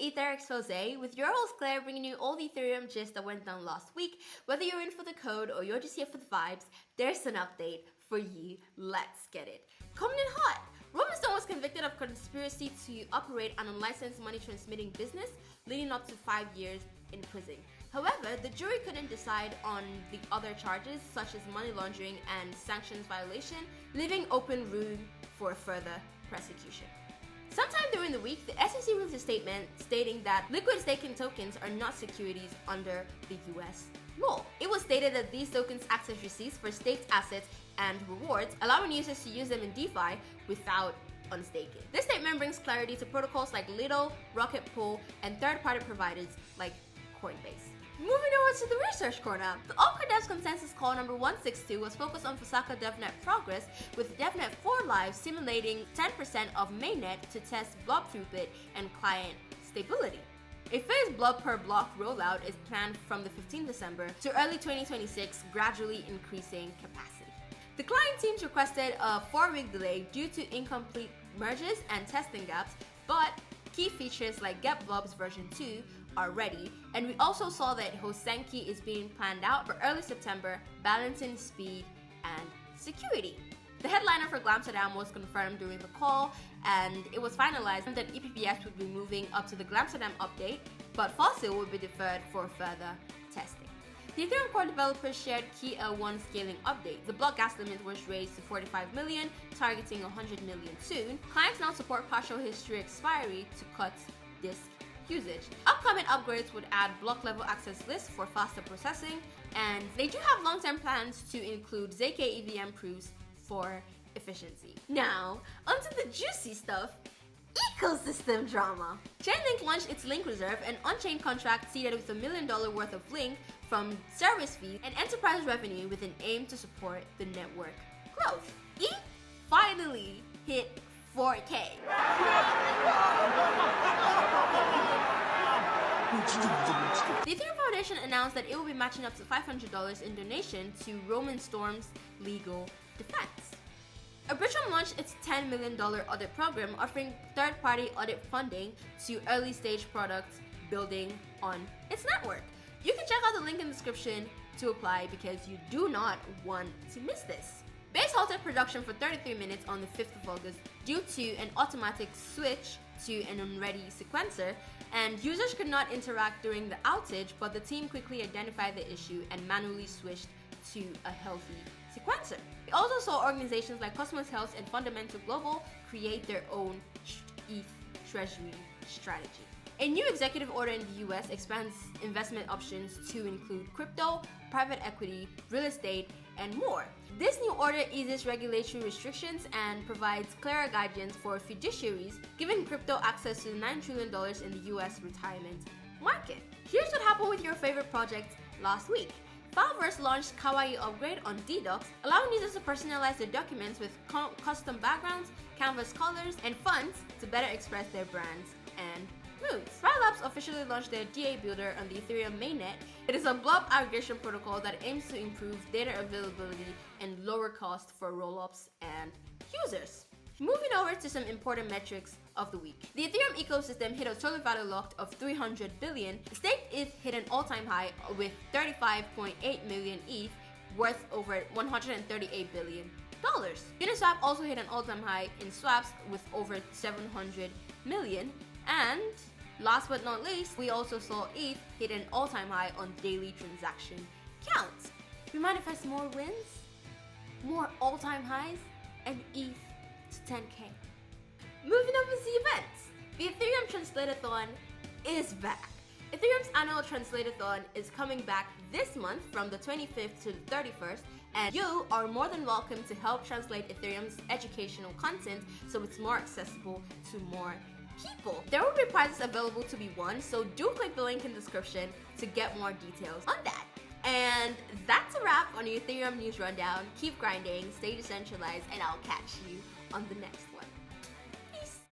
Ether Expose with your host Claire, bringing you all the Ethereum gist that went down last week. Whether you're in for the code or you're just here for the vibes, there's an update for you. Let's get it. Coming in hot, Rolling Stone was convicted of conspiracy to operate an unlicensed money transmitting business, leading up to 5 years in prison. However, the jury couldn't decide on the other charges, such as money laundering and sanctions violation, leaving open room for further prosecution. Sometime during the week, the SEC released a statement stating that liquid staking tokens are not securities under the US law. It was stated that these tokens act as receipts for staked assets and rewards, allowing users to use them in DeFi without unstaking. This statement brings clarity to protocols like Lido, Rocket Pool, and third-party providers like Coinbase. Moving over to the research corner, the Opera Devs consensus call number 162 was focused on Fusaka DevNet progress, with DevNet 4 Live simulating 10% of mainnet to test blob throughput and client stability. A phased blob per block rollout is planned from the 15th December to early 2026, gradually increasing capacity. The client teams requested a 4-week delay due to incomplete merges and testing gaps, but key features like Get Blobs version 2 are ready, and we also saw that Hosenki is being planned out for early September, balancing speed and security. The headliner for Glamsterdam was confirmed during the call, and it was finalized that EPPS would be moving up to the Glamsterdam update, but Fossil would be deferred for further testing. The Ethereum core developers shared key L1 scaling updates. The block gas limit was raised to 45 million, targeting 100 million soon. Clients now support partial history expiry to cut disk usage. Upcoming upgrades would add block level access lists for faster processing, and they do have long-term plans to include ZK EVM proofs for efficiency. Now, onto the juicy stuff. Ecosystem drama. Chainlink launched its Link Reserve, an on-chain contract seeded with $1 million worth of Link from service fees and enterprise revenue with an aim to support the network growth. ETH finally hit 4K. The Ethereum Foundation announced that it will be matching up to $500 in donation to Roman Storm's legal defense. Arbitrum launched its $10 million audit program, offering third-party audit funding to early-stage products building on its network. You can check out the link in the description to apply because you do not want to miss this. Base halted production for 33 minutes on the 5th of August due to an automatic switch to an unready sequencer, and users could not interact during the outage, but the team quickly identified the issue and manually switched to a healthy sequencer. We also saw organizations like Cosmos Health and Fundamental Global create their own ETH treasury strategy. A new executive order in the US expands investment options to include crypto, private equity, real estate, and more. This new order eases regulatory restrictions and provides clearer guidance for fiduciaries, giving crypto access to the $9 trillion in the US retirement market. Here's what happened with your favorite project last week. Fileverse launched Kawaii Upgrade on DDocs, allowing users to personalize their documents with custom backgrounds, canvas colors, and fonts to better express their brands and moods. Labs officially launched their DA Builder on the Ethereum mainnet. It is a blob aggregation protocol that aims to improve data availability and lower cost for rollups and users. Moving over to some important metrics of the week. The Ethereum ecosystem hit a total value locked of 300 billion. Staked ETH hit an all-time high with 35.8 million ETH, worth over $138 billion. Uniswap also hit an all-time high in swaps with over 700 million. And last but not least, we also saw ETH hit an all-time high on daily transaction counts. We manifest more wins, more all-time highs, and ETH to 10K. Moving over to the events. The Ethereum Translate-a-thon is back. Ethereum's annual Translate-a-thon is coming back this month from the 25th to the 31st, and you are more than welcome to help translate Ethereum's educational content so it's more accessible to more people. There will be prizes available to be won, so do click the link in the description to get more details on that. And that's a wrap on your Ethereum News Rundown. Keep grinding, stay decentralized, and I'll catch you on the next